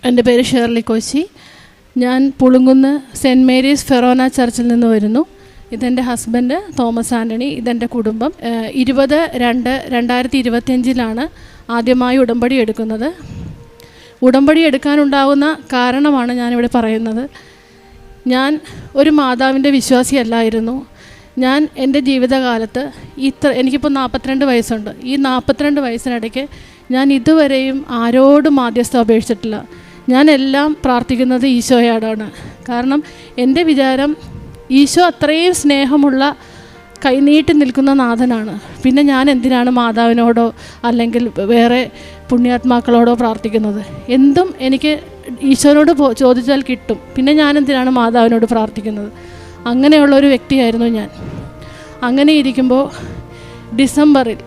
എൻ്റെ പേര് ഷേർലി കോശി. ഞാൻ പുളുങ്കുന്ന് സെൻറ്റ് മേരീസ് ഫെറോന ചർച്ചിൽ നിന്ന് വരുന്നു. ഇതെൻ്റെ ഹസ്ബൻഡ് തോമസ് ആൻ്റണി. ഇതെൻ്റെ കുടുംബം. 20/2/2025 ആദ്യമായി ഉടമ്പടി എടുക്കുന്നത്. ഉടമ്പടി എടുക്കാനുണ്ടാകുന്ന കാരണമാണ് ഞാനിവിടെ പറയുന്നത്. ഞാൻ ഒരു മാതാവിൻ്റെ വിശ്വാസിയല്ലായിരുന്നു. ഞാൻ എൻ്റെ ജീവിതകാലത്ത് എനിക്കിപ്പോൾ 42 വയസ്സുണ്ട്. ഈ 42 വയസ്സിനിടയ്ക്ക് ഞാൻ ഇതുവരെയും ആരോടും മാധ്യസ്ഥം അപേക്ഷിച്ചിട്ടില്ല. ഞാൻ എല്ലാം പ്രാർത്ഥിക്കുന്നത് ഈശോയോടാണ്. കാരണം എൻ്റെ വിചാരം ഈശോ അത്രയും സ്നേഹമുള്ള കൈനീട്ടി നിൽക്കുന്ന നാഥനാണ്. പിന്നെ ഞാൻ എന്തിനാണ് മാതാവിനോടോ അല്ലെങ്കിൽ വേറെ പുണ്യാത്മാക്കളോടോ പ്രാർത്ഥിക്കുന്നത്? എന്തും എനിക്ക് ഈശോനോട് ചോദിച്ചാൽ കിട്ടും. പിന്നെ ഞാൻ എന്തിനാണ് മാതാവിനോട് പ്രാർത്ഥിക്കുന്നത്? അങ്ങനെയുള്ളൊരു വ്യക്തിയായിരുന്നു ഞാൻ. അങ്ങനെ ഇരിക്കുമ്പോൾ ഡിസംബറിൽ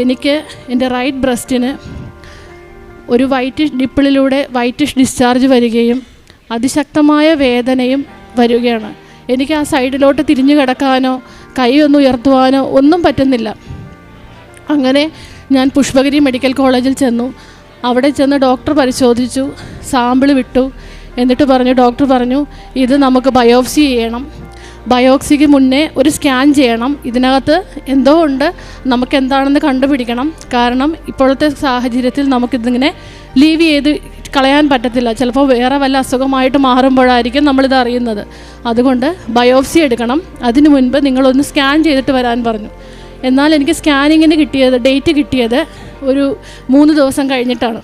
എനിക്ക് എൻ്റെ റൈറ്റ് ബ്രസ്റ്റിന് ഒരു വൈറ്റിഷ് ഡിസ്ചാർജ് വരികയും അതിശക്തമായ വേദനയും വരികയാണ്. എനിക്ക് ആ സൈഡിലോട്ട് തിരിഞ്ഞു കിടക്കാനോ കൈ ഒന്ന് ഉയർത്തുവാനോ ഒന്നും പറ്റുന്നില്ല. അങ്ങനെ ഞാൻ പുഷ്പഗിരി മെഡിക്കൽ കോളേജിൽ ചെന്നു. അവിടെ ചെന്ന് ഡോക്ടർ പരിശോധിച്ചു, സാമ്പിൾ വിട്ടു. എന്നിട്ട് ഡോക്ടർ പറഞ്ഞു ഇത് നമുക്ക് ബയോപ്സി ചെയ്യണം. ബയോപ്സിക്ക് മുന്നേ ഒരു സ്കാൻ ചെയ്യണം. ഇതിനകത്ത് എന്തോ ഉണ്ട്, നമുക്ക് എന്താണെന്ന് കണ്ടുപിടിക്കണം. കാരണം ഇപ്പോഴത്തെ സാഹചര്യത്തിൽ നമുക്കിതിങ്ങനെ ലീവ് ചെയ്ത് കളയാൻ പറ്റത്തില്ല. ചിലപ്പോൾ വേറെ വല്ല അസുഖമായിട്ട് മാറുമ്പോഴായിരിക്കും നമ്മളിത് അറിയുന്നത്. അതുകൊണ്ട് ബയോപ്സി എടുക്കണം. അതിനു മുൻപ് നിങ്ങളൊന്ന് സ്കാൻ ചെയ്തിട്ട് വരാൻ പറഞ്ഞു. എന്നാൽ എനിക്ക് സ്കാനിങ്ങിന് ഡേറ്റ് കിട്ടിയത് ഒരു 3 ദിവസം കഴിഞ്ഞിട്ടാണ്.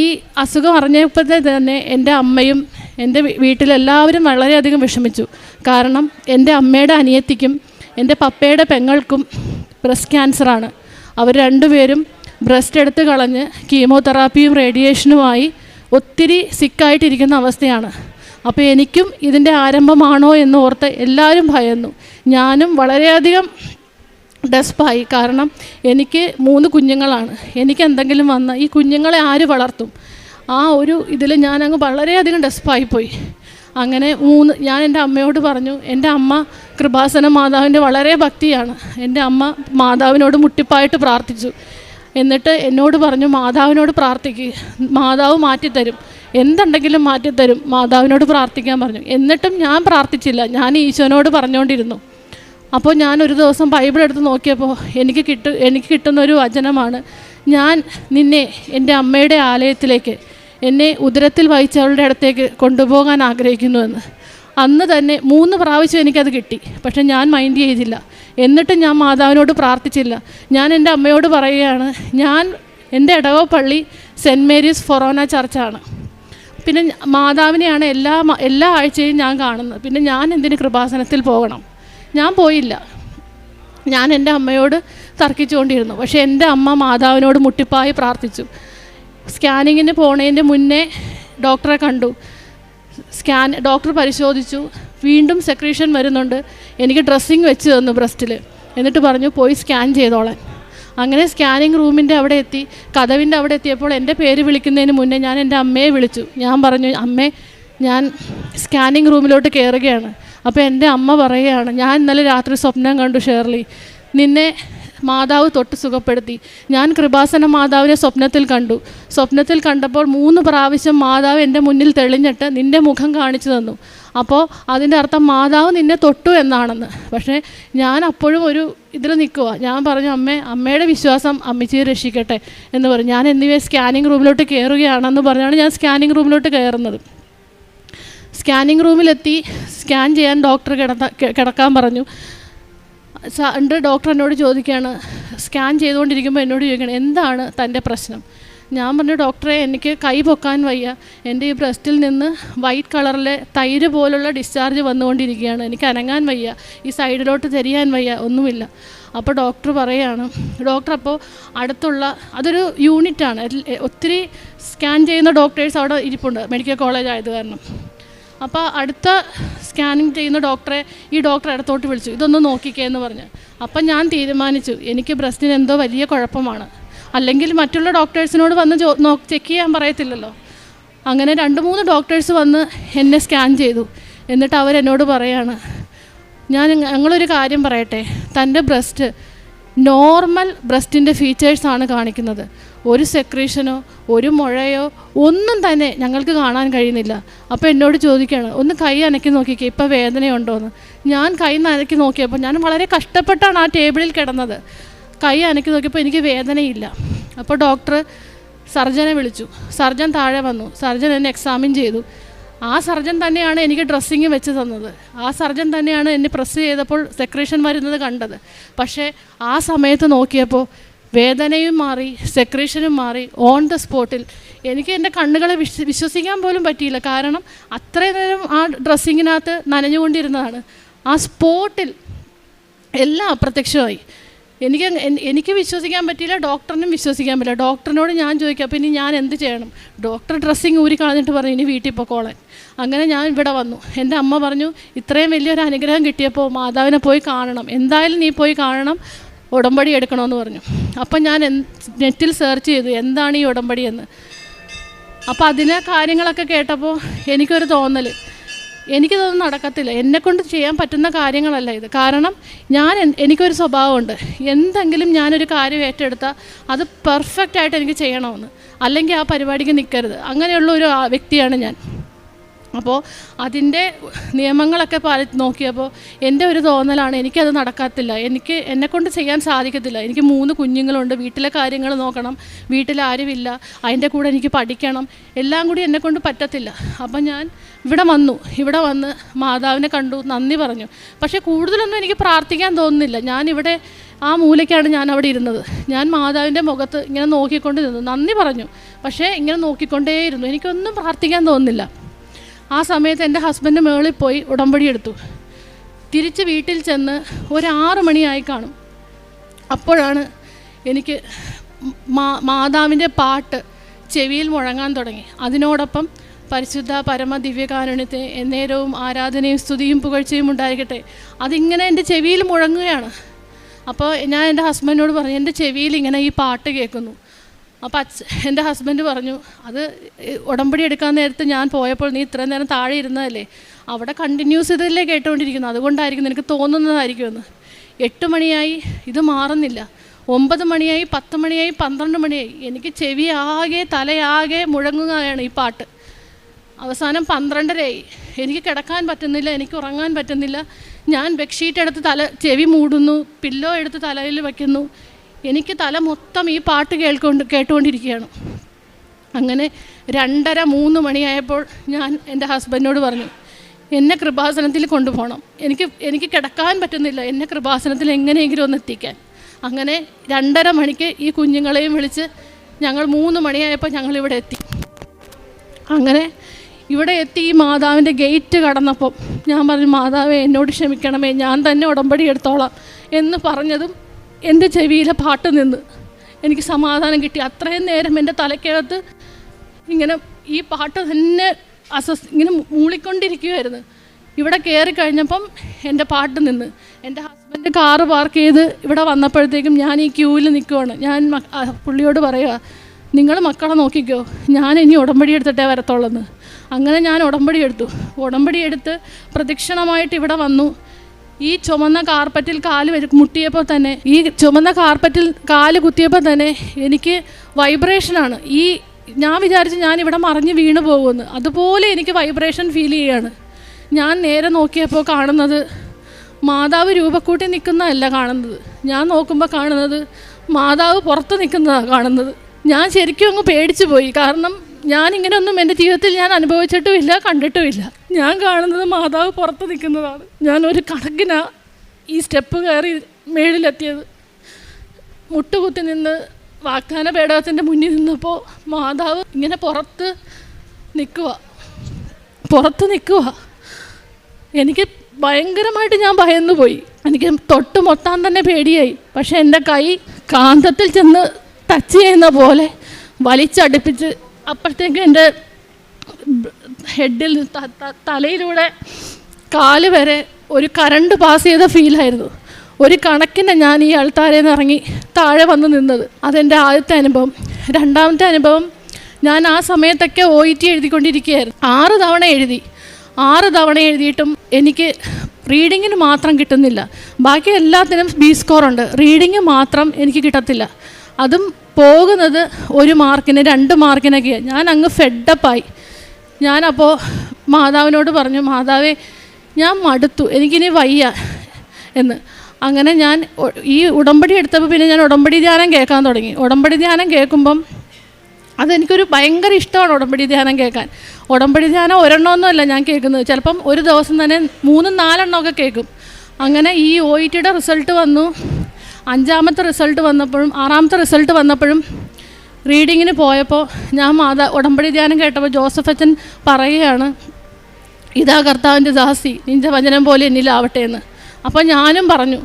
ഈ അസുഖം അറിഞ്ഞപ്പോൾ തന്നെ എൻ്റെ അമ്മയും എൻ്റെ വീട്ടിലെല്ലാവരും വളരെയധികം വിഷമിച്ചു. കാരണം എൻ്റെ അമ്മയുടെ അനിയത്തിക്കും എൻ്റെ പപ്പയുടെ പെങ്ങൾക്കും ബ്രസ്റ്റ് ക്യാൻസറാണ്. അവർ രണ്ടുപേരും ബ്രസ്റ്റ് എടുത്ത് കളഞ്ഞ് കീമോതെറാപ്പിയും റേഡിയേഷനുമായി ഒത്തിരി സിക്കായിട്ടിരിക്കുന്ന അവസ്ഥയാണ്. അപ്പോൾ എനിക്കും ഇതിൻ്റെ ആരംഭമാണോ എന്ന് ഓർത്ത് എല്ലാവരും ഭയന്നു. ഞാനും വളരെയധികം ഡെസ്പായി. കാരണം എനിക്ക് 3 കുഞ്ഞുങ്ങളാണ്. എനിക്ക് എന്തെങ്കിലും വന്നാൽ ഈ കുഞ്ഞുങ്ങളെ ആര് വളർത്തും? ആ ഒരു ഇതിൽ ഞാനങ്ങ് വളരെയധികം ഡെസ്പായിപ്പോയി. അങ്ങനെ ഞാൻ എൻ്റെ അമ്മയോട് പറഞ്ഞു. എൻ്റെ അമ്മ കൃപാസന മാതാവിൻ്റെ വളരെ ഭക്തിയാണ്. എൻ്റെ അമ്മ മാതാവിനോട് മുട്ടിപ്പായിട്ട് പ്രാർത്ഥിച്ചു. എന്നിട്ട് എന്നോട് പറഞ്ഞു മാതാവിനോട് പ്രാർത്ഥിക്കുക, മാതാവ് മാറ്റിത്തരും, എന്തുണ്ടെങ്കിലും മാറ്റിത്തരും, മാതാവിനോട് പ്രാർത്ഥിക്കാൻ പറഞ്ഞു. എന്നിട്ടും ഞാൻ പ്രാർത്ഥിച്ചില്ല. ഞാൻ ഈശോനോട് പറഞ്ഞുകൊണ്ടിരുന്നു. അപ്പോൾ ഞാൻ ഒരു ദിവസം ബൈബിൾ എടുത്ത് നോക്കിയപ്പോൾ എനിക്ക് കിട്ടുന്നൊരു വചനമാണ്, ഞാൻ നിന്നെ എൻ്റെ അമ്മയുടെ ആലയത്തിലേക്ക്, എന്നെ ഉദരത്തിൽ വഹിച്ചവളുടെ അടുത്തേക്ക് കൊണ്ടുപോകാൻ ആഗ്രഹിക്കുന്നുവെന്ന്. അന്ന് തന്നെ 3 പ്രാവശ്യം എനിക്കത് കിട്ടി. പക്ഷെ ഞാൻ മൈൻഡ് ചെയ്തില്ല. എന്നിട്ടും ഞാൻ മാതാവിനോട് പ്രാർത്ഥിച്ചില്ല. ഞാൻ എൻ്റെ അമ്മയോട് പറയുകയാണ്, എൻ്റെ ഇടവ പള്ളി സെൻറ്റ് മേരീസ് ഫൊറോന ചർച്ചാണ്. പിന്നെ മാതാവിനെയാണ് എല്ലാ ആഴ്ചയും ഞാൻ കാണുന്നത്. പിന്നെ ഞാൻ എന്തിന് കൃപാസനത്തിൽ പോകണം? ഞാൻ പോയില്ല. ഞാൻ എൻ്റെ അമ്മയോട് തർക്കിച്ചുകൊണ്ടിരുന്നു. പക്ഷേ എൻ്റെ അമ്മ മാതാവിനോട് മുട്ടിപ്പായി പ്രാർത്ഥിച്ചു. സ്കാനിങ്ങിന് പോണതിൻ്റെ മുന്നേ ഡോക്ടറെ കണ്ടു. ഡോക്ടർ പരിശോധിച്ചു. വീണ്ടും സെക്രീഷൻ വരുന്നുണ്ട്. എനിക്ക് ഡ്രസ്സിങ് വെച്ച് തന്നു ബ്രസ്റ്റിൽ. എന്നിട്ട് പറഞ്ഞു പോയി സ്കാൻ ചെയ്തോളാൻ. അങ്ങനെ സ്കാനിങ് റൂമിൻ്റെ അവിടെ എത്തി. കതവിൻ്റെ അവിടെ എത്തിയപ്പോൾ എൻ്റെ പേര് വിളിക്കുന്നതിന് മുന്നേ ഞാൻ എൻ്റെ അമ്മയെ വിളിച്ചു. ഞാൻ പറഞ്ഞു, അമ്മേ ഞാൻ സ്കാനിങ് റൂമിലോട്ട് കയറുകയാണ്. അപ്പോൾ എൻ്റെ അമ്മ പറയുകയാണ്, ഞാൻ ഇന്നലെ രാത്രി സ്വപ്നം കണ്ടു ഷേർലി, നിന്നെ മാതാവ് തൊട്ട് സുഖപ്പെടുത്തി. ഞാൻ കൃപാസന മാതാവിനെ സ്വപ്നത്തിൽ കണ്ടു. സ്വപ്നത്തിൽ കണ്ടപ്പോൾ 3 പ്രാവശ്യം മാതാവ് എൻ്റെ മുന്നിൽ തെളിഞ്ഞിട്ട് നിൻ്റെ മുഖം കാണിച്ചു തന്നു. അപ്പോൾ അതിൻ്റെ അർത്ഥം മാതാവ് നിന്നെ തൊട്ടു എന്നാണെന്ന്. പക്ഷേ ഞാൻ അപ്പോഴും ഒരു ഇതിൽ നിൽക്കുക. ഞാൻ പറഞ്ഞു, അമ്മയുടെ വിശ്വാസം അമ്മച്ചിയെ രക്ഷിക്കട്ടെ എന്ന് പറഞ്ഞു. ഞാൻ എന്നിവയെ സ്കാനിങ് റൂമിലോട്ട് കയറുകയാണെന്ന് പറഞ്ഞാണ് ഞാൻ സ്കാനിങ് റൂമിലോട്ട് കയറുന്നത്. സ്കാനിങ് റൂമിലെത്തി. സ്കാൻ ചെയ്യാൻ ഡോക്ടർ കിടക്കാൻ പറഞ്ഞു. ഡോക്ടർ എന്നോട് ചോദിക്കുകയാണ്, സ്കാൻ ചെയ്തുകൊണ്ടിരിക്കുമ്പോൾ എന്നോട് ചോദിക്കണം, എന്താണ് തൻ്റെ പ്രശ്നം? ഞാൻ പറഞ്ഞു, ഡോക്ടറെ എനിക്ക് കൈ പൊക്കാൻ വയ്യ, എൻ്റെ ഈ ബ്രസ്റ്റിൽ നിന്ന് വൈറ്റ് കളറിലെ തൈര് പോലുള്ള ഡിസ്ചാർജ് വന്നുകൊണ്ടിരിക്കുകയാണ്, എനിക്ക് അനങ്ങാൻ വയ്യ, ഈ സൈഡിലോട്ട് തിരിയാൻ വയ്യ, ഒന്നുമില്ല. അപ്പോൾ ഡോക്ടർ പറയുകയാണ്, ഡോക്ടർ അപ്പോൾ അടുത്തുള്ള അതൊരു യൂണിറ്റാണ്, ഒത്തിരി സ്കാൻ ചെയ്യുന്ന ഡോക്ടേഴ്സ് അവിടെ ഇരിപ്പുണ്ട്, മെഡിക്കൽ കോളേജ് ആയത് കാരണം. അപ്പോൾ അടുത്ത സ്കാനിങ് ചെയ്യുന്ന ഈ ഡോക്ടർ അടുത്തോട്ട് വിളിച്ചു, ഇതൊന്ന് നോക്കിക്കേ എന്ന് പറഞ്ഞു. അപ്പം ഞാൻ തീരുമാനിച്ചു, എനിക്ക് ബ്രസ്റ്റിന് എന്തോ വലിയ കുഴപ്പമാണ്, അല്ലെങ്കിൽ മറ്റുള്ള ഡോക്ടേഴ്സിനോട് വന്ന് ചെക്ക് ചെയ്യാൻ പറയത്തില്ലല്ലോ. അങ്ങനെ 2-3 ഡോക്ടേഴ്സ് വന്ന് എന്നെ സ്കാൻ ചെയ്തു. എന്നിട്ട് അവരെന്നോട് പറയാണ്, ഞങ്ങളൊരു കാര്യം പറയട്ടെ, തൻ്റെ ബ്രസ്റ്റ് നോർമൽ ബ്രസ്റ്റിൻ്റെ ഫീച്ചേഴ്സാണ് കാണിക്കുന്നത്. ഒരു സെക്രീഷനോ ഒരു മുഴയോ ഒന്നും തന്നെ ഞങ്ങൾക്ക് കാണാൻ കഴിയുന്നില്ല. അപ്പോൾ എന്നോട് ചോദിക്കുകയാണ്, ഒന്ന് കൈ അനക്കി നോക്കിക്കേ, ഇപ്പോൾ വേദനയുണ്ടോയെന്ന്. ഞാൻ കൈ അനക്കി നോക്കിയപ്പോൾ, ഞാൻ വളരെ കഷ്ടപ്പെട്ടാണ് ആ ടേബിളിൽ കിടന്നത്, കൈ അനക്കി നോക്കിയപ്പോൾ എനിക്ക് വേദനയില്ല. അപ്പോൾ ഡോക്ടർ സർജനെ വിളിച്ചു. സർജൻ താഴെ വന്നു. സർജൻ എന്നെ എക്സാമിൻ ചെയ്തു. ആ സർജൻ തന്നെയാണ് എനിക്ക് ഡ്രസ്സിങ് വെച്ച് തന്നത്. ആ സർജൻ തന്നെയാണ് എന്നെ പ്രസ് ചെയ്തപ്പോൾ സെക്രീഷൻ വരുന്നത് കണ്ടത്. പക്ഷേ ആ സമയത്ത് നോക്കിയപ്പോൾ വേദനയും മാറി, സെക്രീഷനും മാറി. ഓൺ ദ സ്പോട്ടിൽ എനിക്ക് എൻ്റെ കണ്ണുകളെ വിശ്വസിക്കാൻ പോലും പറ്റിയില്ല. കാരണം അത്രയും നേരം ആ ഡ്രസ്സിങ്ങിനകത്ത് നനഞ്ഞുകൊണ്ടിരുന്നതാണ്. ആ സ്പോട്ടിൽ എല്ലാം അപ്രത്യക്ഷമായി. എനിക്ക് വിശ്വസിക്കാൻ പറ്റിയില്ല, ഡോക്ടറിനും വിശ്വസിക്കാൻ പറ്റില്ല. ഡോക്ടറിനോട് ഞാൻ ചോദിക്കാം, അപ്പോൾ ഇനി ഞാൻ എന്ത് ചെയ്യണം? ഡോക്ടർ ഡ്രസ്സിങ് ഊരി കളഞ്ഞിട്ട് പറഞ്ഞു ഇനി വീട്ടിൽ പൊക്കോളാൻ. അങ്ങനെ ഞാൻ ഇവിടെ വന്നു. എൻ്റെ അമ്മ പറഞ്ഞു, ഇത്രയും വലിയൊരു അനുഗ്രഹം കിട്ടിയപ്പോൾ മാതാവിനെ പോയി കാണണം, എന്തായാലും നീ പോയി കാണണം, ഉടമ്പടി എടുക്കണമെന്ന് പറഞ്ഞു. അപ്പം ഞാൻ നെറ്റിൽ സെർച്ച് ചെയ്തു എന്താണ് ഈ ഉടമ്പടി എന്ന്. അപ്പോൾ അതിലെ കാര്യങ്ങളൊക്കെ കേട്ടപ്പോൾ എനിക്കൊരു തോന്നൽ, എനിക്കിതൊന്നും നടക്കത്തില്ല, എന്നെക്കൊണ്ട് ചെയ്യാൻ പറ്റുന്ന കാര്യങ്ങളല്ല ഇത്. കാരണം എനിക്കൊരു സ്വഭാവമുണ്ട്, എന്തെങ്കിലും ഞാനൊരു കാര്യം ഏറ്റെടുത്താൽ അത് പെർഫെക്റ്റായിട്ട് എനിക്ക് ചെയ്യണമെന്ന്, അല്ലെങ്കിൽ ആ പരിപാടിക്ക് നിൽക്കരുത്, അങ്ങനെയുള്ള ഒരു വ്യക്തിയാണ് ഞാൻ. അപ്പോൾ അതിൻ്റെ നിയമങ്ങളൊക്കെ നോക്കിയപ്പോൾ എൻ്റെ ഒരു തോന്നലാണ്, എനിക്കത് നടക്കത്തില്ല, എന്നെക്കൊണ്ട് ചെയ്യാൻ സാധിക്കത്തില്ല. എനിക്ക് 3 കുഞ്ഞുങ്ങളുണ്ട്, വീട്ടിലെ കാര്യങ്ങൾ നോക്കണം, വീട്ടിലാരുമില്ല, അതിൻ്റെ കൂടെ എനിക്ക് പഠിക്കണം, എല്ലാം കൂടി എന്നെക്കൊണ്ട് പറ്റത്തില്ല. അപ്പം ഞാൻ ഇവിടെ വന്ന് മാതാവിനെ കണ്ടു, നന്ദി പറഞ്ഞു. പക്ഷേ കൂടുതലൊന്നും എനിക്ക് പ്രാർത്ഥിക്കാൻ തോന്നുന്നില്ല. ഞാനിവിടെ ആ മൂലയ്ക്കാണ് ഞാൻ അവിടെ ഇരുന്നത്. ഞാൻ മാതാവിൻ്റെ മുഖത്ത് ഇങ്ങനെ നോക്കിക്കൊണ്ട് നിന്നു, നന്ദി പറഞ്ഞു, പക്ഷേ ഇങ്ങനെ നോക്കിക്കൊണ്ടേയിരുന്നു. എനിക്കൊന്നും പ്രാർത്ഥിക്കാൻ തോന്നുന്നില്ല. ആ സമയത്ത് എൻ്റെ ഹസ്ബൻഡ് മേളിൽ പോയി ഉടമ്പടി എടുത്തു. തിരിച്ച് വീട്ടിൽ ചെന്ന് ഒരു 6 മണിയായി കാണും. അപ്പോഴാണ് എനിക്ക് മാതാവിൻ്റെ പാട്ട് ചെവിയിൽ മുഴങ്ങാൻ തുടങ്ങി. അതിനോടൊപ്പം പരിശുദ്ധ പരമ ദിവ്യകാരുണ്യത്തെ എന്നേരവും ആരാധനയും സ്തുതിയും പുകഴ്ചയും ഉണ്ടായിരിക്കട്ടെ, അതിങ്ങനെ എൻ്റെ ചെവിയിൽ മുഴങ്ങുകയാണ്. അപ്പോൾ ഞാൻ എൻ്റെ ഹസ്ബൻഡിനോട് പറഞ്ഞു, എൻ്റെ ചെവിയിൽ ഇങ്ങനെ ഈ പാട്ട് കേൾക്കുന്നു. അപ്പോൾ എൻ്റെ ഹസ്ബൻഡ് പറഞ്ഞു, അത് ഉടമ്പടി എടുക്കാൻ നേരത്ത് ഞാൻ പോയപ്പോൾ നീ ഇത്രയും നേരം താഴെ ഇരുന്നതല്ലേ, അവിടെ കണ്ടിന്യൂസ് ഇതല്ലേ കേട്ടുകൊണ്ടിരിക്കുന്നു, അതുകൊണ്ടായിരിക്കും നിനക്ക് തോന്നുന്നതായിരിക്കുമെന്ന്. 8 മണിയായി, ഇത് മാറുന്നില്ല. 9 മണിയായി, 10 മണിയായി, 12 മണിയായി. എനിക്ക് ചെവി ആകെ തലയാകെ മുഴങ്ങുകയാണ് ഈ പാട്ട്. അവസാനം 12:30ആയി. എനിക്ക് കിടക്കാൻ പറ്റുന്നില്ല, എനിക്ക് ഉറങ്ങാൻ പറ്റുന്നില്ല. ഞാൻ ബെഡ്ഷീറ്റ് എടുത്ത് ചെവി മൂടുന്നു, പില്ലോ എടുത്ത് തലയിൽ വയ്ക്കുന്നു. എനിക്ക് തല മൊത്തം ഈ പാട്ട് കേട്ടുകൊണ്ടിരിക്കുകയാണ്. അങ്ങനെ 2:30-3 മണിയായപ്പോൾ ഞാൻ എൻ്റെ ഹസ്ബൻഡിനോട് പറഞ്ഞു, എന്നെ കൃപാസനത്തിൽ കൊണ്ടുപോകണം, എനിക്ക് കിടക്കാൻ പറ്റുന്നില്ല, എന്നെ കൃപാസനത്തിൽ എങ്ങനെയെങ്കിലും ഒന്ന് എത്തിക്കാൻ. അങ്ങനെ 2:30 മണിക്ക് ഈ കുഞ്ഞുങ്ങളെയും വിളിച്ച് ഞങ്ങൾ 3 മണിയായപ്പോൾ ഞങ്ങളിവിടെ എത്തി. അങ്ങനെ ഇവിടെ എത്തി ഈ മാതാവിൻ്റെ ഗേറ്റ് കടന്നപ്പം ഞാൻ പറഞ്ഞു, മാതാവേ എന്നോട് ക്ഷമിക്കണമേ, ഞാൻ തന്നെ ഉടമ്പടി എടുത്തോളാം എന്ന് പറഞ്ഞതും എൻ്റെ ചെവിയിലെ പാട്ട് നിന്ന് എനിക്ക് സമാധാനം കിട്ടി. അത്രയും നേരം എൻ്റെ തലയ്ക്കകത്ത് ഇങ്ങനെ ഈ പാട്ട് തന്നെ ഇങ്ങനെ മൂളിക്കൊണ്ടിരിക്കുകയായിരുന്നു. ഇവിടെ കയറി കഴിഞ്ഞപ്പം എൻ്റെ പാട്ട് നിന്ന്. എൻ്റെ ഹസ്ബൻഡ് കാറ് പാർക്ക് ചെയ്ത് ഇവിടെ വന്നപ്പോഴത്തേക്കും ഞാൻ ഈ ക്യൂവിൽ നിൽക്കുവാണ്. ഞാൻ പുള്ളിയോട് പറയുക, നിങ്ങൾ മക്കളെ നോക്കിക്കോ, ഞാൻ ഇനി ഉടമ്പടി എടുത്തിട്ടേ വരത്തുള്ളെന്ന്. അങ്ങനെ ഞാൻ ഉടമ്പടി എടുത്ത് പ്രദക്ഷിണമായിട്ട് ഇവിടെ വന്നു. ഈ ചുമന്ന കാർപ്പറ്റിൽ മുട്ടിയപ്പോൾ തന്നെ, ഈ ചുമന്ന കാർപ്പറ്റിൽ കാല് കുത്തിയപ്പോൾ തന്നെ എനിക്ക് വൈബ്രേഷനാണ്. ഞാൻ വിചാരിച്ച് ഞാൻ ഇവിടെ മറിഞ്ഞ് വീണ് പോകുമെന്ന്, അതുപോലെ എനിക്ക് വൈബ്രേഷൻ ഫീൽ ചെയ്യുകയാണ്. ഞാൻ നേരെ നോക്കിയപ്പോൾ കാണുന്നത് മാതാവ് രൂപക്കൂട്ടി നിൽക്കുന്നതല്ല കാണുന്നത്. ഞാൻ നോക്കുമ്പോൾ കാണുന്നത് മാതാവ് പുറത്ത് നിൽക്കുന്നതാണ് കാണുന്നത്. ഞാൻ ശരിക്കും അങ്ങ് പേടിച്ചു പോയി. കാരണം ഞാനിങ്ങനെയൊന്നും എൻ്റെ ജീവിതത്തിൽ ഞാൻ അനുഭവിച്ചിട്ടുമില്ല, കണ്ടിട്ടുമില്ല. ഞാൻ കാണുന്നത് മാതാവ് പുറത്ത് നിൽക്കുന്നതാണ്. ഞാൻ ഒരു കണക്കിനാ ഈ സ്റ്റെപ്പ് കയറി മേളിലെത്തിയത്. മുട്ടുകുത്തി നിന്ന് വാഗ്ദാന പേടകത്തിൻ്റെ മുന്നിൽ നിന്നപ്പോൾ മാതാവ് ഇങ്ങനെ പുറത്ത് നിൽക്കുക. എനിക്ക് ഭയങ്കരമായിട്ട് ഞാൻ ഭയന്നു പോയി. എനിക്ക് തൊട്ട് മൊത്താൻ തന്നെ പേടിയായി. പക്ഷെ എൻ്റെ കൈ കാന്തത്തിൽ ചെന്ന് ടച്ച് ചെയ്യുന്ന പോലെ വലിച്ചടുപ്പിച്ച് അപ്പോഴത്തേക്കും എൻ്റെ ഹെഡിൽ തലയിലൂടെ കാല് വരെ ഒരു കറണ്ട് പാസ് ചെയ്ത ഫീലായിരുന്നു. ഒരു കണക്കിന് ഞാൻ ഈ അൾത്താരയിൽ നിന്ന് ഇറങ്ങി താഴെ വന്ന് നിന്നത്. അതെൻ്റെ ആദ്യത്തെ അനുഭവം. രണ്ടാമത്തെ അനുഭവം, ഞാൻ ആ സമയത്തൊക്കെ OET എഴുതിക്കൊണ്ടിരിക്കുകയായിരുന്നു. 6 തവണ എഴുതിയിട്ടും എനിക്ക് റീഡിങ്ങിന് മാത്രം കിട്ടുന്നില്ല. ബാക്കി എല്ലാത്തിനും ബി സ്കോറുണ്ട്, റീഡിങ് മാത്രം എനിക്ക് കിട്ടത്തില്ല. അതും പോകുന്നത് 1 മാർക്കിന് 2 മാർക്കിനൊക്കെയാണ്. ഞാൻ അങ്ങ് ഫെഡപ്പായി. ഞാനപ്പോൾ മാതാവിനോട് പറഞ്ഞു, മാതാവേ ഞാൻ മടുത്തു, എനിക്കിനി വയ്യ എന്ന്. അങ്ങനെ ഞാൻ ഈ ഉടമ്പടി എടുത്തപ്പോൾ പിന്നെ ഞാൻ ഉടമ്പടി ധ്യാനം കേൾക്കാൻ തുടങ്ങി. ഉടമ്പടി ധ്യാനം കേൾക്കുമ്പം അതെനിക്കൊരു ഭയങ്കര ഇഷ്ടമാണ് ഉടമ്പടി ധ്യാനം കേൾക്കാൻ. ഉടമ്പടി ധ്യാനം ഒരെണ്ണമൊന്നുമല്ല ഞാൻ കേൾക്കുന്നത്, ചിലപ്പം ഒരു ദിവസം തന്നെ 3-4 എണ്ണമൊക്കെ കേൾക്കും. അങ്ങനെ ഈ OET റിസൾട്ട് വന്നു. 5ാമത്തെ റിസൾട്ട് വന്നപ്പോഴും 6ാമത്തെ റിസൾട്ട് വന്നപ്പോഴും റീഡിങ്ങിന് പോയപ്പോൾ ഞാൻ ഉടമ്പടി ധ്യാനം കേട്ടപ്പോൾ ജോസഫ് അച്ഛൻ പറയുകയാണ്, ഇതാ കർത്താവിൻ്റെ ദാസി, നിൻ്റെ വചനം പോലെ എന്നിലാവട്ടെ എന്ന്. അപ്പോൾ ഞാനും പറഞ്ഞു,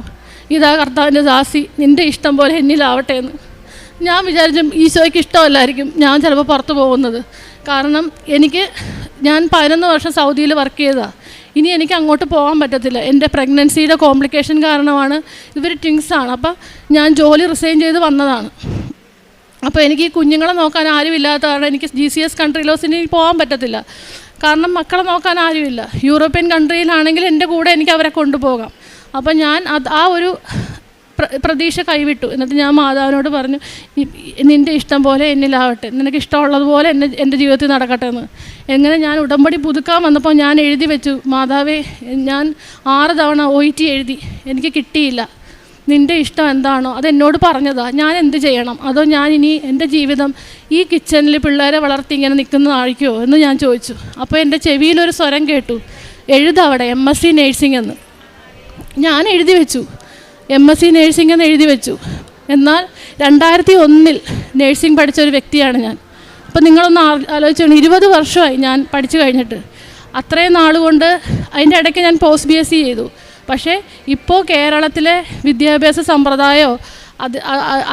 ഇതാ കർത്താവിൻ്റെ ദാസി, നിൻ്റെ ഇഷ്ടം പോലെ എന്നിലാവട്ടെ എന്ന്. ഞാൻ വിചാരിച്ചു ഈശോയ്ക്ക് ഇഷ്ടമല്ലായിരിക്കും ഞാൻ ചിലപ്പോൾ പുറത്ത് പോകുന്നത്. കാരണം ഞാൻ 11 വർഷം സൗദിയിൽ വർക്ക് ചെയ്തതാണ്. ഇനി എനിക്ക് അങ്ങോട്ട് പോകാൻ പറ്റത്തില്ല. എൻ്റെ പ്രഗ്നൻസിയുടെ കോംപ്ലിക്കേഷൻ കാരണമാണ്, ഇവർ ട്വിൻസാണ്. അപ്പോൾ ഞാൻ ജോലി റിസൈൻ ചെയ്ത് വന്നതാണ്. അപ്പോൾ എനിക്ക് ഈ കുഞ്ഞുങ്ങളെ നോക്കാൻ ആരുമില്ലാത്ത കാരണം എനിക്ക് GCS കൺട്രിയിലോസിന് പോകാൻ പറ്റത്തില്ല. കാരണം മക്കളെ നോക്കാൻ ആരുമില്ല. യൂറോപ്യൻ കൺട്രിയിലാണെങ്കിൽ എൻ്റെ കൂടെ എനിക്ക് അവരെ കൊണ്ടുപോകാം. അപ്പം ഞാൻ ആ ഒരു പ്രതീക്ഷ കൈവിട്ടു. എന്നിട്ട് ഞാൻ മാതാവിനോട് പറഞ്ഞു, നിൻ്റെ ഇഷ്ടം പോലെ എന്നിലാവട്ടെ, നിനക്ക് ഇഷ്ടമുള്ളതുപോലെ എൻ്റെ ജീവിതത്തിൽ നടക്കട്ടെ എന്ന്. എങ്ങനെ ഞാൻ ഉടമ്പടി പുതുക്കാൻ വന്നപ്പോൾ ഞാൻ എഴുതി വെച്ചു, മാതാവേ ഞാൻ 6 തവണ OET എഴുതി, എനിക്ക് കിട്ടിയില്ല. നിൻ്റെ ഇഷ്ടം എന്താണോ അതെന്നോട് പറഞ്ഞതാണ്, ഞാൻ എന്ത് ചെയ്യണം? അതോ ഞാൻ ഇനി എൻ്റെ ജീവിതം ഈ കിച്ചണിൽ പിള്ളേരെ വളർത്തി ഇങ്ങനെ നിൽക്കുന്നതായിരിക്കുമോ എന്ന് ഞാൻ ചോദിച്ചു. അപ്പോൾ എൻ്റെ ചെവിയിലൊരു സ്വരം കേട്ടു, എഴുതവിടെ MSc നേഴ്സിംഗ് എന്ന്. ഞാൻ എഴുതി വെച്ചു, MSc നേഴ്സിംഗ് എന്ന് എഴുതി വെച്ചു. എന്നാൽ 2001 നേഴ്സിംഗ് പഠിച്ച ഒരു വ്യക്തിയാണ് ഞാൻ. അപ്പോൾ നിങ്ങളൊന്ന് ആലോചിച്ചാണ്, 20 വർഷമായി ഞാൻ പഠിച്ചു കഴിഞ്ഞിട്ട്. അത്രയും നാളുകൊണ്ട് അതിൻ്റെ ഇടയ്ക്ക് ഞാൻ പോസ്റ്റ് BSc ചെയ്തു. പക്ഷേ ഇപ്പോൾ കേരളത്തിലെ വിദ്യാഭ്യാസ സമ്പ്രദായമോ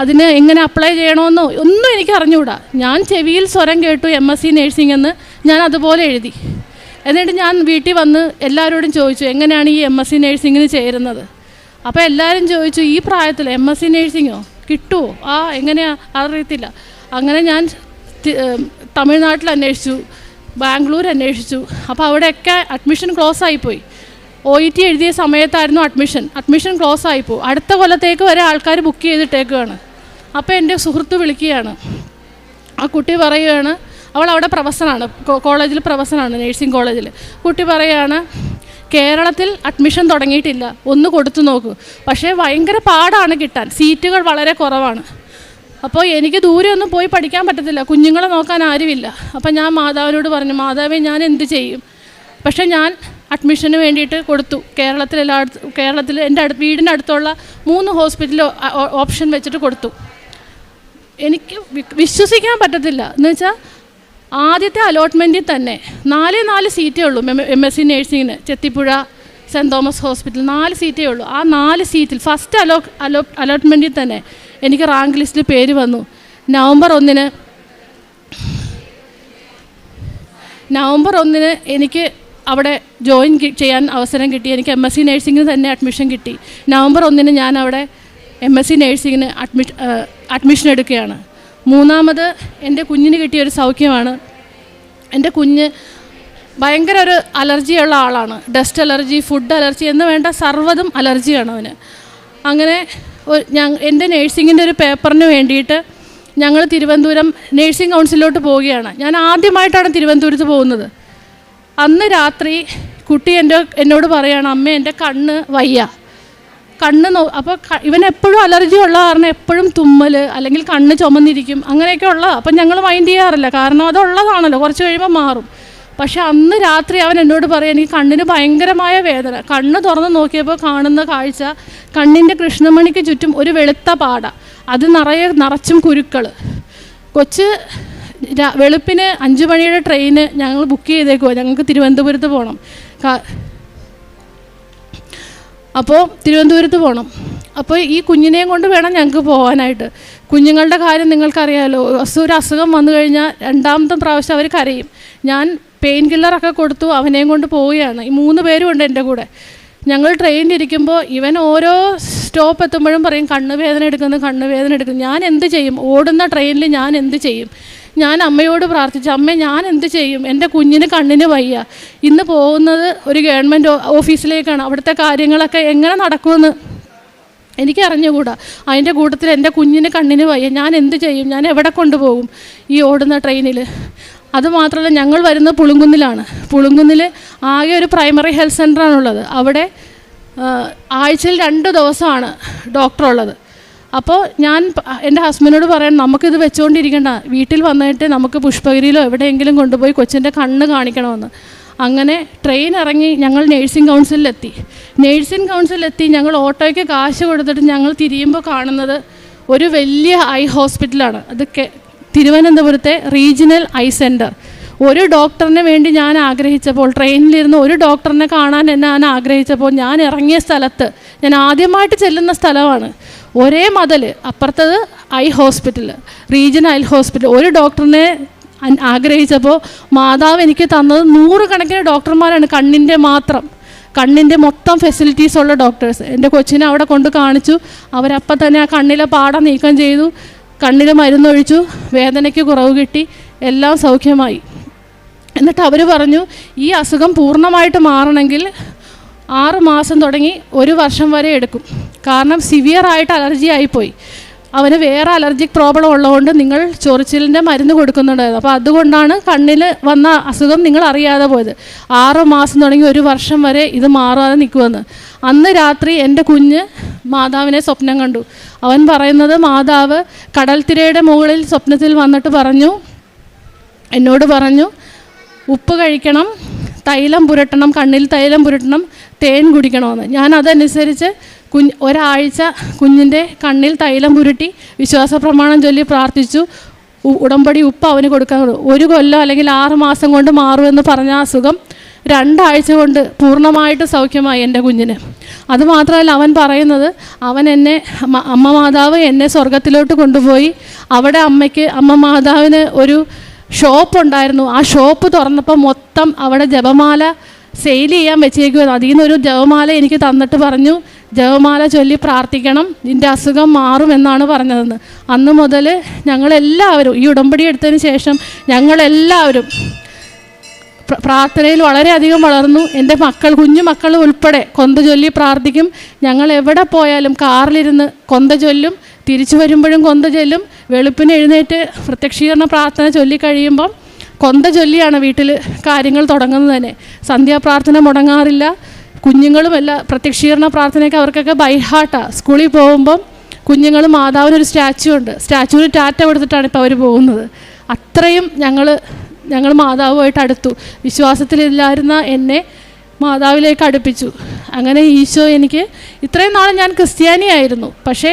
അതിന് എങ്ങനെ അപ്ലൈ ചെയ്യണമെന്നോ ഒന്നും എനിക്ക് അറിഞ്ഞുകൂടാ. ഞാൻ ചെവിയിൽ സ്വരം കേട്ടു MSc നേഴ്സിംഗ് എന്ന്, ഞാൻ അതുപോലെ എഴുതി. എന്നിട്ട് ഞാൻ വീട്ടിൽ വന്ന് എല്ലാവരോടും ചോദിച്ചു, എങ്ങനെയാണ് ഈ MSc നേഴ്സിങ്ങിന് ചേരുന്നത്? അപ്പോൾ എല്ലാവരും ചോദിച്ചു, ഈ പ്രായത്തിൽ MSc നേഴ്സിങ്ങോ കിട്ടുമോ? എങ്ങനെയാണ് അറിയത്തില്ല. അങ്ങനെ ഞാൻ തമിഴ്നാട്ടിൽ അന്വേഷിച്ചു, ബാംഗ്ലൂർ അന്വേഷിച്ചു. അപ്പോൾ അവിടെയൊക്കെ അഡ്മിഷൻ ക്ലോസ് ആയിപ്പോയി. OET എഴുതിയ സമയത്തായിരുന്നു അഡ്മിഷൻ ക്ലോസ് ആയിപ്പോയി. അടുത്ത കൊല്ലത്തേക്ക് വരെ ആൾക്കാർ ബുക്ക് ചെയ്തിട്ടേക്കുകയാണ്. അപ്പോൾ എൻ്റെ സുഹൃത്ത് വിളിക്കുകയാണ്. ആ കുട്ടി പറയുകയാണ്, അവൾ അവിടെ പ്രൊഫസറാണ്, കോളേജിൽ പ്രൊഫസറാണ്, നേഴ്സിംഗ് കോളേജിൽ. കുട്ടി പറയുകയാണ്, കേരളത്തിൽ അഡ്മിഷൻ തുടങ്ങിയിട്ടില്ല, ഒന്ന് കൊടുത്തു നോക്കൂ. പക്ഷേ ഭയങ്കര പാടാണ് കിട്ടാൻ, സീറ്റുകൾ വളരെ കുറവാണ്. അപ്പോൾ എനിക്ക് ദൂരെയൊന്നും പോയി പഠിക്കാൻ പറ്റത്തില്ല, കുഞ്ഞുങ്ങളെ നോക്കാൻ ആരുമില്ല. അപ്പോൾ ഞാൻ മാതാവിനോട് പറഞ്ഞു, മാതാവേ ഞാൻ എന്ത് ചെയ്യും? പക്ഷേ ഞാൻ അഡ്മിഷന് വേണ്ടിയിട്ട് കൊടുത്തു. കേരളത്തിൽ എൻ്റെ വീടിനടുത്തുള്ള 3 ഹോസ്പിറ്റൽ ഓപ്ഷൻ വെച്ചിട്ട് കൊടുത്തു. എനിക്ക് വിശ്വസിക്കാൻ പറ്റത്തില്ല. എന്ന് വെച്ചാൽ ആദ്യത്തെ അലോട്ട്മെൻറ്റിൽ തന്നെ 4 സീറ്റേ ഉള്ളൂ MSc നേഴ്സിങ്ങിന്. ചെത്തിപ്പുഴ സെൻറ്റ് തോമസ് ഹോസ്പിറ്റൽ 4 സീറ്റേ ഉള്ളൂ. ആ 4 സീറ്റിൽ ഫസ്റ്റ് അലോട്ട്മെൻറ്റിൽ തന്നെ എനിക്ക് റാങ്ക് ലിസ്റ്റിൽ പേര് വന്നു. നവംബർ 1 എനിക്ക് അവിടെ ജോയിൻ ചെയ്യാൻ അവസരം കിട്ടി. എനിക്ക് MSc നേഴ്സിങ്ങിന് തന്നെ അഡ്മിഷൻ കിട്ടി. നവംബർ 1 ഞാൻ അവിടെ MSc നേഴ്സിങ്ങിന് അഡ്മിഷൻ എടുക്കുകയാണ്. 3ാമത് എൻ്റെ കുഞ്ഞിന് കിട്ടിയൊരു സൗഖ്യമാണ്. എൻ്റെ കുഞ്ഞ് ഭയങ്കര ഒരു അലർജിയുള്ള ആളാണ്. ഡസ്റ്റ് അലർജി, ഫുഡ് അലർജി എന്ന് വേണ്ട സർവ്വതും അലർജിയാണ് അവന്. അങ്ങനെ എൻ്റെ നേഴ്സിങ്ങിൻ്റെ ഒരു പേപ്പറിന് വേണ്ടിയിട്ട് ഞങ്ങൾ തിരുവനന്തപുരം നേഴ്സിംഗ് കൗൺസിലോട്ട് പോവുകയാണ്. ഞാൻ ആദ്യമായിട്ടാണ് തിരുവനന്തപുരത്ത് പോകുന്നത്. അന്ന് രാത്രി കുട്ടി എന്നോട് പറയുകയാണ്, അമ്മ എൻ്റെ കണ്ണ് വയ്യ, അപ്പോൾ ഇവനെപ്പോഴും അലർജി ഉള്ള കാരണം എപ്പോഴും തുമ്മൽ അല്ലെങ്കിൽ കണ്ണ് ചുമന്നിരിക്കും, അങ്ങനെയൊക്കെ ഉള്ളതാണ്. അപ്പം ഞങ്ങൾ മൈൻഡ് ചെയ്യാറില്ല, കാരണം അതുള്ളതാണല്ലോ, കുറച്ച് കഴിയുമ്പോൾ മാറും. പക്ഷെ അന്ന് രാത്രി അവൻ എന്നോട് പറയും, എനിക്ക് കണ്ണിന് ഭയങ്കരമായ വേദന. കണ്ണ് തുറന്ന് നോക്കിയപ്പോൾ കാണുന്ന കാഴ്ച, കണ്ണിൻ്റെ കൃഷ്ണമണിക്ക് ചുറ്റും ഒരു വെളുത്ത പാട, അത് നിറച്ചും കുരുക്കൾ. കൊച്ച് വെളുപ്പിന് 5 മണിയുടെ ട്രെയിന് ഞങ്ങൾ ബുക്ക് ചെയ്തേക്കുമോ, ഞങ്ങൾക്ക് തിരുവനന്തപുരത്ത് പോകണം. അപ്പോൾ തിരുവനന്തപുരത്ത് പോകണം. അപ്പോൾ ഈ കുഞ്ഞിനെയും കൊണ്ട് വേണം ഞങ്ങൾക്ക് പോകാനായിട്ട്. കുഞ്ഞുങ്ങളുടെ കാര്യം നിങ്ങൾക്കറിയാമല്ലോ, ഒരു അസുഖം വന്നു കഴിഞ്ഞാൽ 2ാമത്തെ പ്രാവശ്യം അവർ കരയും. ഞാൻ പെയിൻ കില്ലറൊക്കെ കൊടുത്തു അവനെയും കൊണ്ട് പോവുകയാണ്. ഈ 3 പേരും ഉണ്ട് എൻ്റെ കൂടെ. ഞങ്ങൾ ട്രെയിനിലിരിക്കുമ്പോൾ ഇവൻ ഓരോ സ്റ്റോപ്പ് എത്തുമ്പോഴും പറയും, കണ്ണ് വേദന എടുക്കുന്നു. ഞാൻ എന്ത് ചെയ്യും? ഓടുന്ന ട്രെയിനിൽ ഞാൻ എന്ത് ചെയ്യും? ഞാൻ അമ്മയോട് പ്രാർത്ഥിച്ചു, അമ്മ ഞാൻ എന്ത് ചെയ്യും, എൻ്റെ കുഞ്ഞിന് കണ്ണിന് വയ്യ, ഇന്ന് പോകുന്നത് ഒരു ഗവൺമെൻറ് ഓഫീസിലേക്കാണ്, അവിടുത്തെ കാര്യങ്ങളൊക്കെ എങ്ങനെ നടക്കുമെന്ന് എനിക്ക് അറിഞ്ഞുകൂടാ. അതിൻ്റെ കൂട്ടത്തിൽ എൻ്റെ കുഞ്ഞിന് കണ്ണിന് വയ്യ, ഞാൻ എന്ത് ചെയ്യും, ഞാൻ എവിടെ കൊണ്ടുപോകും ഈ ഓടുന്ന ട്രെയിനിൽ. അതുമാത്രമല്ല, ഞങ്ങൾ വരുന്നത് പുളുങ്കുന്നിലാണ്. പുളുങ്കുന്നിൽ ആകെ ഒരു പ്രൈമറി ഹെൽത്ത് സെൻ്ററാണുള്ളത്. അവിടെ ആഴ്ചയിൽ 2 ദിവസമാണ് ഡോക്ടറുള്ളത്. അപ്പോൾ ഞാൻ എൻ്റെ ഹസ്ബൻഡിനോട് പറയാൻ, നമുക്കിത് വെച്ചുകൊണ്ടിരിക്കേണ്ട, വീട്ടിൽ വന്നിട്ട് നമുക്ക് പുഷ്പഗിരിയിലോ എവിടെയെങ്കിലും കൊണ്ടുപോയി കൊച്ചിൻ്റെ കണ്ണ് കാണിക്കണമെന്ന്. അങ്ങനെ ട്രെയിൻ ഇറങ്ങി ഞങ്ങൾ നേഴ്സിംഗ് കൗൺസിലെത്തി. ഞങ്ങൾ ഓട്ടോയ്ക്ക് കാശ് കൊടുത്തിട്ട് ഞങ്ങൾ തിരിയുമ്പോൾ കാണുന്നത് ഒരു വലിയ ഐ ഹോസ്പിറ്റലാണ്. അത് തിരുവനന്തപുരത്തെ റീജിയണൽ ഐ സെൻറ്റർ. ഒരു ഡോക്ടറിന് വേണ്ടി ഞാൻ ആഗ്രഹിച്ചപ്പോൾ, ട്രെയിനിലിരുന്ന് ഒരു ഡോക്ടറിനെ കാണാൻ ഞാൻ ആഗ്രഹിച്ചപ്പോൾ, ഞാൻ ഇറങ്ങിയ സ്ഥലത്ത്, ഞാൻ ആദ്യമായിട്ട് ചെല്ലുന്ന സ്ഥലമാണ്, ഒരേ മതിൽ അപ്പുറത്തത് eye hospital, regional eye hospital. ഒരു ഡോക്ടറിനെ ആഗ്രഹിച്ചപ്പോൾ മാതാവ് എനിക്ക് തന്നത് 100 കണക്കിന് ഡോക്ടർമാരാണ്. കണ്ണിൻ്റെ മൊത്തം ഫെസിലിറ്റീസ് ഉള്ള ഡോക്ടേഴ്സ്. എൻ്റെ കൊച്ചിനെ അവിടെ കൊണ്ട് കാണിച്ചു. അവരപ്പം തന്നെ ആ കണ്ണിലെ പാട നീക്കം ചെയ്തു, കണ്ണിൽ മരുന്നൊഴിച്ചു, വേദനയ്ക്ക് കുറവ് കിട്ടി, എല്ലാം സൗഖ്യമായി. എന്നിട്ട് അവർ പറഞ്ഞു, ഈ അസുഖം പൂർണ്ണമായിട്ട് മാറണമെങ്കിൽ 6 മാസം തുടങ്ങി 1 വർഷം വരെ എടുക്കും. കാരണം സിവിയറായിട്ട് അലർജി ആയിപ്പോയി. അവന് വേറെ അലർജിക് പ്രോബ്ലം ഉള്ളതുകൊണ്ട് നിങ്ങൾ ചൊറിച്ചിലിൻ്റെ മരുന്ന് കൊടുക്കുന്നുണ്ടായിരുന്നു. അപ്പോൾ അതുകൊണ്ടാണ് കണ്ണിൽ വന്ന അസുഖം നിങ്ങൾ അറിയാതെ പോയത്. 6 മാസം തുടങ്ങി 1 വർഷം വരെ ഇത് മാറാതെ നിൽക്കുമെന്ന്. അന്ന് രാത്രി എൻ്റെ കുഞ്ഞ് മാതാവിനെ സ്വപ്നം കണ്ടു. അവൻ പറയുന്നത്, മാതാവ് കടൽത്തിരയുടെ മുകളിൽ സ്വപ്നത്തിൽ വന്നിട്ട് എന്നോട് പറഞ്ഞു, ഉപ്പ് കഴിക്കണം, തൈലം പുരട്ടണം, കണ്ണിൽ തൈലം പുരട്ടണം, തേൻ കുടിക്കണമെന്ന്. ഞാൻ അതനുസരിച്ച് ഒരാഴ്ച കുഞ്ഞിൻ്റെ കണ്ണിൽ തൈലം പുരട്ടി വിശ്വാസ പ്രമാണം ചൊല്ലി പ്രാർത്ഥിച്ചു. ഉടമ്പടി ഉപ്പ് അവന് കൊടുക്കാൻ. 1 കൊല്ലം അല്ലെങ്കിൽ 6 മാസം കൊണ്ട് മാറുമെന്ന് പറഞ്ഞ അസുഖം 2 ആഴ്ച കൊണ്ട് പൂർണ്ണമായിട്ട് സൗഖ്യമായി എൻ്റെ കുഞ്ഞിന്. അതുമാത്രമല്ല, അവൻ പറയുന്നത്, അമ്മ മാതാവ് എന്നെ സ്വർഗത്തിലോട്ട് കൊണ്ടുപോയി. അവിടെ അമ്മ മാതാവിന് ഒരു ഷോപ്പ് ഉണ്ടായിരുന്നു. ആ ഷോപ്പ് തുറന്നപ്പോൾ മൊത്തം അവിടെ ജപമാല സെയിൽ ചെയ്യാൻ വെച്ചേക്കുമെന്ന്. അതിൽ നിന്നൊരു ജപമാല എനിക്ക് തന്നിട്ട് പറഞ്ഞു, ജപമാല ചൊല്ലി പ്രാർത്ഥിക്കണം, നിൻ്റെ അസുഖം മാറുമെന്നാണ് പറഞ്ഞതെന്ന്. അന്ന് മുതൽ ഞങ്ങളെല്ലാവരും, ഈ ഉടമ്പടി എടുത്തതിന് ശേഷം ഞങ്ങളെല്ലാവരും പ്രാർത്ഥനയിൽ വളരെയധികം വളർന്നു. എൻ്റെ കുഞ്ഞു മക്കൾ ഉൾപ്പെടെ കൊന്ത ചൊല്ലി പ്രാർത്ഥിക്കും. ഞങ്ങൾ എവിടെ പോയാലും കാറിലിരുന്ന് കൊന്ത ചൊല്ലും, തിരിച്ചു വരുമ്പോഴും കൊന്ത ചൊല്ലും. വെളുപ്പിന് എഴുന്നേറ്റ് പ്രത്യക്ഷീകരണ പ്രാർത്ഥന ചൊല്ലിക്കഴിയുമ്പം കൊന്ത ചൊല്ലിയാണ് വീട്ടിൽ കാര്യങ്ങൾ തുടങ്ങുന്നത് തന്നെ. സന്ധ്യാപ്രാർത്ഥന മുടങ്ങാറില്ല. കുഞ്ഞുങ്ങളുമെല്ലാം പ്രത്യക്ഷീകരണ പ്രാർത്ഥനയൊക്കെ അവർക്കൊക്കെ ബൈഹാർട്ടാണ്. സ്കൂളിൽ പോകുമ്പം കുഞ്ഞുങ്ങൾ മാതാവിനൊരു സ്റ്റാച്ചു ഉണ്ട്, സ്റ്റാച്ചുവിന് ടാറ്റ കൊടുത്തിട്ടാണ് ഇപ്പോൾ അവർ പോകുന്നത്. അത്രയും ഞങ്ങൾ മാതാവുമായിട്ട് അടുത്തു. വിശ്വാസത്തിലില്ലായിരുന്ന എന്നെ മാതാവിലേക്ക് അടുപ്പിച്ചു. അങ്ങനെ ഈശോ എനിക്ക്, ഇത്രയും നാൾ ഞാൻ ക്രിസ്ത്യാനിയായിരുന്നു, പക്ഷേ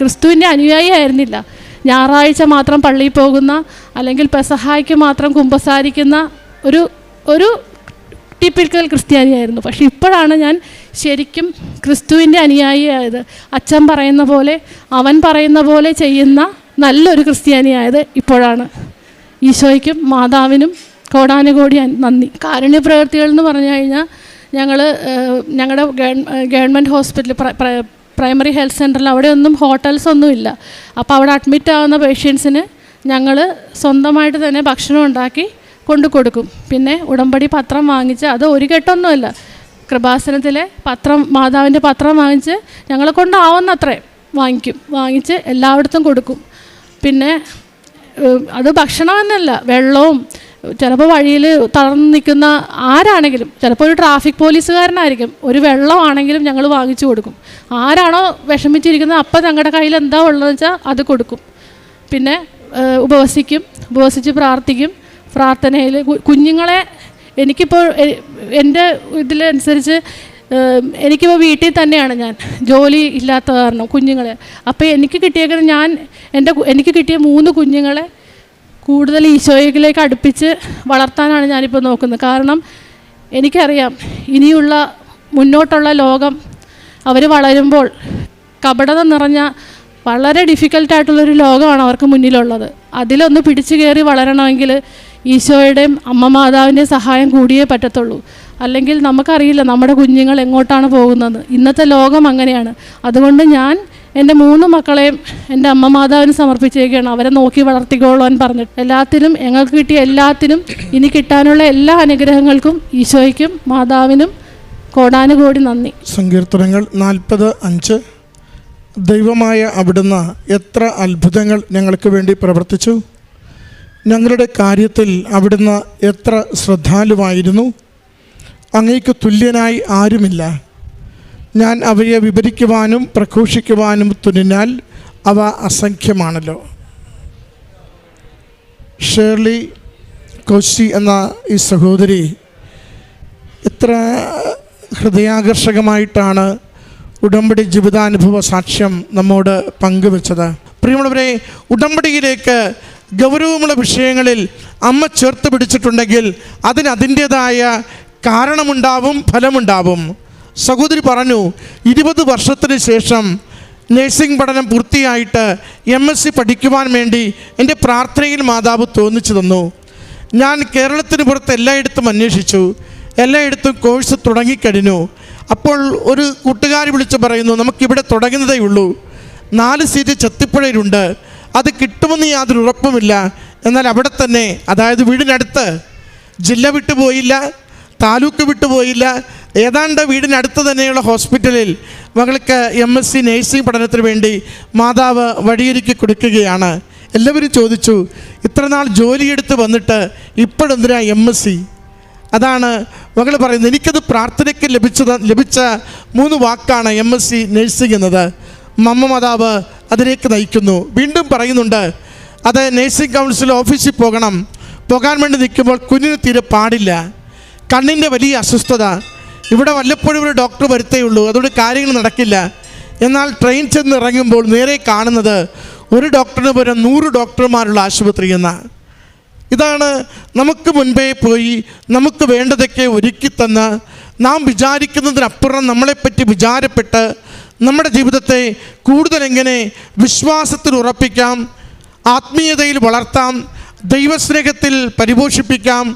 ക്രിസ്തുവിൻ്റെ അനുയായി ആയിരുന്നില്ല. ഞായറാഴ്ച മാത്രം പള്ളിയിൽ പോകുന്ന, അല്ലെങ്കിൽ പെസഹായ്ക്ക് മാത്രം കുമ്പസാരിക്കുന്ന ഒരു ടിപ്പിക്കൽ ക്രിസ്ത്യാനിയായിരുന്നു. പക്ഷേ ഇപ്പോഴാണ് ഞാൻ ശരിക്കും ക്രിസ്തുവിൻ്റെ അനുയായിയായത്. അച്ഛൻ പറയുന്ന പോലെ, അവൻ പറയുന്ന പോലെ ചെയ്യുന്ന നല്ലൊരു ക്രിസ്ത്യാനിയായത് ഇപ്പോഴാണ്. ഈശോയ്ക്കും മാതാവിനും കോടാനുകോടി നന്ദി. കാരുണ്യ പ്രവൃത്തികൾ എന്ന് പറഞ്ഞു കഴിഞ്ഞാൽ, ഞങ്ങളുടെ ഗവൺമെൻറ് ഹോസ്പിറ്റൽ പ്രൈമറി ഹെൽത്ത് സെൻ്ററിൽ അവിടെയൊന്നും ഹോട്ടൽസ് ഒന്നുമില്ല. അപ്പോൾ അവിടെ അഡ്മിറ്റ് ആവുന്ന പേഷ്യൻസിന് ഞങ്ങൾ സ്വന്തമായിട്ട് തന്നെ ഭക്ഷണം ഉണ്ടാക്കി കൊണ്ടു കൊടുക്കും. പിന്നെ ഉടമ്പടി പത്രം വാങ്ങിച്ച്, അത് ഒരു കെട്ടൊന്നുമല്ല, കൃപാസനത്തിലെ മാതാവിൻ്റെ പത്രം വാങ്ങിച്ച് ഞങ്ങളെ കൊണ്ടാവുന്നത്രേ വാങ്ങിച്ച് എല്ലായിടത്തും കൊടുക്കും. പിന്നെ അത് ഭക്ഷണമെന്നല്ല, വെള്ളവും, ചിലപ്പോൾ വഴിയിൽ തളർന്ന് നിൽക്കുന്ന ആരാണെങ്കിലും, ചിലപ്പോൾ ഒരു ട്രാഫിക് പോലീസുകാരനായിരിക്കും, ഒരു വെള്ളമാണെങ്കിലും ഞങ്ങൾ വാങ്ങിച്ചു കൊടുക്കും. ആരാണോ വിഷമിച്ചിരിക്കുന്നത് അപ്പം ഞങ്ങളുടെ കയ്യിൽ എന്താ ഉള്ളതെന്ന് വെച്ചാൽ അത് കൊടുക്കും. പിന്നെ ഉപവസിച്ച് പ്രാർത്ഥിക്കും. പ്രാർത്ഥനയിൽ കുഞ്ഞുങ്ങളെ എനിക്കിപ്പോൾ എൻ്റെ ഇതിലനുസരിച്ച് എനിക്കിപ്പോൾ വീട്ടിൽ തന്നെയാണ്, ഞാൻ ജോലി ഇല്ലാത്ത കാരണം കുഞ്ഞുങ്ങളെ. അപ്പോൾ എനിക്ക് കിട്ടിയ 3 കുഞ്ഞുങ്ങളെ കൂടുതൽ ഈശോയിലേക്ക് അടുപ്പിച്ച് വളർത്താനാണ് ഞാനിപ്പോൾ നോക്കുന്നത്. കാരണം എനിക്കറിയാം, ഇനിയുള്ള മുന്നോട്ടുള്ള ലോകം അവർ വളരുമ്പോൾ കപടത നിറഞ്ഞ വളരെ ഡിഫിക്കൽട്ടായിട്ടുള്ളൊരു ലോകമാണ് അവർക്ക് മുന്നിലുള്ളത്. അതിലൊന്ന് പിടിച്ചു കയറി വളരണമെങ്കിൽ ഈശോയുടെയും അമ്മ മാതാവിൻ്റെയും സഹായം കൂടിയേ പറ്റത്തുള്ളൂ. അല്ലെങ്കിൽ നമുക്കറിയില്ല നമ്മുടെ കുഞ്ഞുങ്ങൾ എങ്ങോട്ടാണ് പോകുന്നത്. ഇന്നത്തെ ലോകം അങ്ങനെയാണ്. അതുകൊണ്ട് ഞാൻ എൻ്റെ 3 മക്കളെയും എൻ്റെ അമ്മ മാതാവിന് സമർപ്പിച്ചേക്കാണ്. അവരെ നോക്കി വളർത്തിക്കോളാൻ പറഞ്ഞിട്ട് എല്ലാത്തിനും ഞങ്ങൾക്ക് കിട്ടിയ എല്ലാത്തിനും ഇനി കിട്ടാനുള്ള എല്ലാ അനുഗ്രഹങ്ങൾക്കും ഈശോയ്ക്കും മാതാവിനും കോടാനുകോടി നന്ദി. സങ്കീർത്തനങ്ങൾ 40:5. ദൈവമായ അവിടുന്ന് എത്ര അത്ഭുതങ്ങൾ ഞങ്ങൾക്ക് വേണ്ടി പ്രവർത്തിച്ചു. ഞങ്ങളുടെ കാര്യത്തിൽ അവിടുന്ന് എത്ര ശ്രദ്ധാലുവായിരുന്നു. അങ്ങേക്ക് തുല്യനായി ആരുമില്ല. ഞാൻ അവയെ വിവരിക്കുവാനും പ്രഘോഷിക്കുവാനും തുനിഞ്ഞാൽ അവ അസംഖ്യമാണല്ലോ. ഷേർലി കോശി എന്ന ഈ സഹോദരി എത്ര ഹൃദയാകർഷകമായിട്ടാണ് ഉടമ്പടി ജീവിതാനുഭവ സാക്ഷ്യം നമ്മോട് പങ്കുവെച്ചത്. പ്രിയമുള്ളവരെ, ഉടമ്പടിയിലേക്ക് ഗൗരവമുള്ള വിഷയങ്ങളിൽ അമ്മ ചേർത്ത് പിടിച്ചിട്ടുണ്ടെങ്കിൽ അതിന് അതിൻ്റേതായ കാരണമുണ്ടാവും, ഫലമുണ്ടാവും. സഹോദരി പറഞ്ഞു, 20 വർഷത്തിന് ശേഷം നഴ്സിംഗ് പഠനം പൂർത്തിയായിട്ട് MSc പഠിക്കുവാൻ വേണ്ടി എൻ്റെ പ്രാർത്ഥനയിൽ മാതാവ് തോന്നിച്ചു തന്നു. ഞാൻ കേരളത്തിന് പുറത്ത് എല്ലായിടത്തും അന്വേഷിച്ചു, എല്ലായിടത്തും കോഴ്സ് തുടങ്ങിക്കഴിഞ്ഞു. അപ്പോൾ ഒരു കൂട്ടുകാരി വിളിച്ച് പറയുന്നു, നമുക്കിവിടെ തുടങ്ങുന്നതേ ഉള്ളൂ, 4 സീറ്റ് ചെത്തിപ്പുഴയിലുണ്ട്, അത് കിട്ടുമെന്ന് യാതൊരു ഉറപ്പുമില്ല. എന്നാൽ അവിടെ തന്നെ, അതായത് വീടിനടുത്ത്, ജില്ല വിട്ടുപോയില്ല, താലൂക്ക് വിട്ടുപോയില്ല, ഏതാണ്ട് വീടിനടുത്ത് തന്നെയുള്ള ഹോസ്പിറ്റലിൽ മകൾക്ക് MSc നഴ്സിംഗ് പഠനത്തിന് വേണ്ടി മാതാവ് വഴിയൊരുക്കി കൊടുക്കുകയാണ്. എല്ലാവരും ചോദിച്ചു, ഇത്ര നാൾ ജോലിയെടുത്ത് വന്നിട്ട് ഇപ്പോഴെന്തിനാ MSc? അതാണ് മകൾ പറയുന്നത്. എനിക്കത് പ്രാർത്ഥനയ്ക്ക് ലഭിച്ച 3 വാക്കാണ് MSc നഴ്സിംഗ് എന്നത്. അമ്മ മാതാവ് അതിലേക്ക് നയിക്കുന്നു. വീണ്ടും പറയുന്നുണ്ട്, അത് നഴ്സിംഗ് കൗൺസിൽ ഓഫീസിൽ പോകാൻ വേണ്ടി നിൽക്കുമ്പോൾ കുഞ്ഞിന് തീരെ പാടില്ല, കണ്ണിൻ്റെ വലിയ അസ്വസ്ഥത, ഇവിടെ വല്ലപ്പോഴും ഒരു ഡോക്ടർ വരുത്തേ ഉള്ളൂ, അതുകൊണ്ട് കാര്യങ്ങൾ നടക്കില്ല. എന്നാൽ ട്രെയിൻ ചെന്ന് ഇറങ്ങുമ്പോൾ നേരെ കാണുന്നത് ഒരു ഡോക്ടറിന് പകരം 100 ഡോക്ടർമാരുള്ള ആശുപത്രി എന്ന. ഇതാണ് നമുക്ക് മുൻപേ പോയി നമുക്ക് വേണ്ടതൊക്കെ ഒരുക്കി തന്ന് നാം വിചാരിക്കുന്നതിനപ്പുറം നമ്മളെപ്പറ്റി വിചാരപ്പെട്ട് നമ്മുടെ ജീവിതത്തെ കൂടുതൽ എങ്ങനെ വിശ്വാസത്തിൽ ഉറപ്പിക്കാം, ആത്മീയതയിൽ വളർത്താം, ദൈവസ്നേഹത്തിൽ പരിപോഷിപ്പിക്കാം,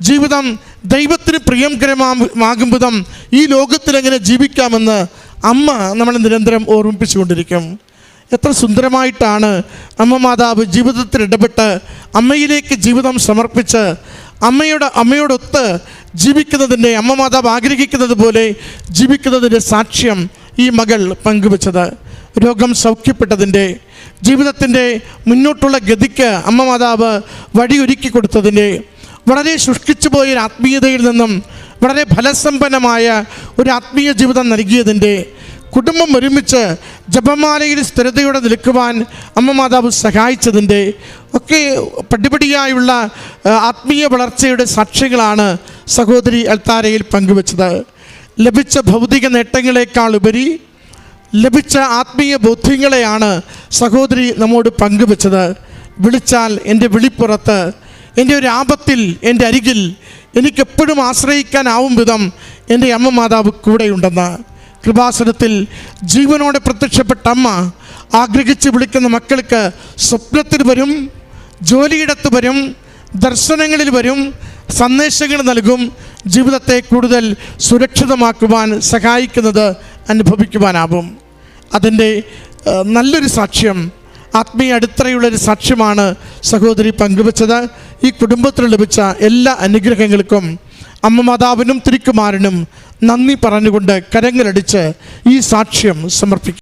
ജീവിതം ദൈവത്തിന് പ്രിയങ്കരമാകും വിധം ഈ ലോകത്തിലെങ്ങനെ ജീവിക്കാമെന്ന് അമ്മ നമ്മളെ നിരന്തരം ഓർമ്മിപ്പിച്ചുകൊണ്ടിരിക്കും. എത്ര സുന്ദരമായിട്ടാണ് അമ്മ മാതാവ് ജീവിതത്തിൽ ഇടപെട്ട് അമ്മയിലേക്ക് ജീവിതം സമർപ്പിച്ച് അമ്മയോടൊത്ത് ജീവിക്കുന്നതിൻ്റെ, അമ്മ മാതാവ് ആഗ്രഹിക്കുന്നത് പോലെ ജീവിക്കുന്നതിൻ്റെ സാക്ഷ്യം ഈ മകൾ പങ്കുവച്ചത്. രോഗം സൗഖ്യപ്പെട്ടതിൻ്റെ, ജീവിതത്തിൻ്റെ മുന്നോട്ടുള്ള ഗതിക്ക് അമ്മ മാതാവ് വഴിയൊരുക്കി കൊടുത്തതിൻ്റെ, വളരെ ശുഷ്കിച്ചു പോയ ആത്മീയതയിൽ നിന്നും വളരെ ഫലസമ്പന്നമായ ഒരു ആത്മീയ ജീവിതം നൽകിയതിൻ്റെ, കുടുംബം ഒരുമിച്ച് ജപമാലയിൽ സ്ഥിരതയോടെ നിൽക്കുവാൻ അമ്മ മാതാവ് സഹായിച്ചതിൻ്റെ ഒക്കെ പടിപടിയായുള്ള ആത്മീയ വളർച്ചയുടെ സാക്ഷ്യങ്ങളാണ് സഹോദരി അൽത്താരയിൽ പങ്കുവച്ചത്. ലഭിച്ച ഭൗതിക നേട്ടങ്ങളെക്കാൾ ഉപരി ലഭിച്ച ആത്മീയ ബോധ്യങ്ങളെയാണ് സഹോദരി നമ്മോട് പങ്കുവച്ചത്. വിളിച്ചാൽ എൻ്റെ വിളിപ്പുറത്ത്, എൻ്റെ ഒരു ആപത്തിൽ എൻ്റെ അരികിൽ എനിക്കെപ്പോഴും ആശ്രയിക്കാനാവും വിധം എൻ്റെ അമ്മ മാതാവ് കൂടെയുണ്ടെന്ന്. കൃപാസനത്തിൽ ജീവനോടെ പ്രത്യക്ഷപ്പെട്ട അമ്മ ആഗ്രഹിച്ച് വിളിക്കുന്ന മക്കൾക്ക് സ്വപ്നത്തിൽ വരും, ജോലിയിടത്ത് വരും, ദർശനങ്ങളിൽ വരും, സന്ദേശങ്ങൾ നൽകും, ജീവിതത്തെ കൂടുതൽ സുരക്ഷിതമാക്കുവാൻ സഹായിക്കുന്നത് അനുഭവിക്കുവാനാവും. അതിൻ്റെ നല്ലൊരു സാക്ഷ്യം, ആത്മീയ അടിത്തറയുള്ളൊരു സാക്ഷ്യമാണ് സഹോദരി പങ്കുവച്ചത്. ഈ കുടുംബത്തിൽ ലഭിച്ച എല്ലാ അനുഗ്രഹങ്ങൾക്കും അമ്മ മാതാവിനും തിരുക്കുമാരനും നന്ദി പറഞ്ഞുകൊണ്ട് കരങ്ങളടിച്ച് ഈ സാക്ഷ്യം സമർപ്പിക്കും.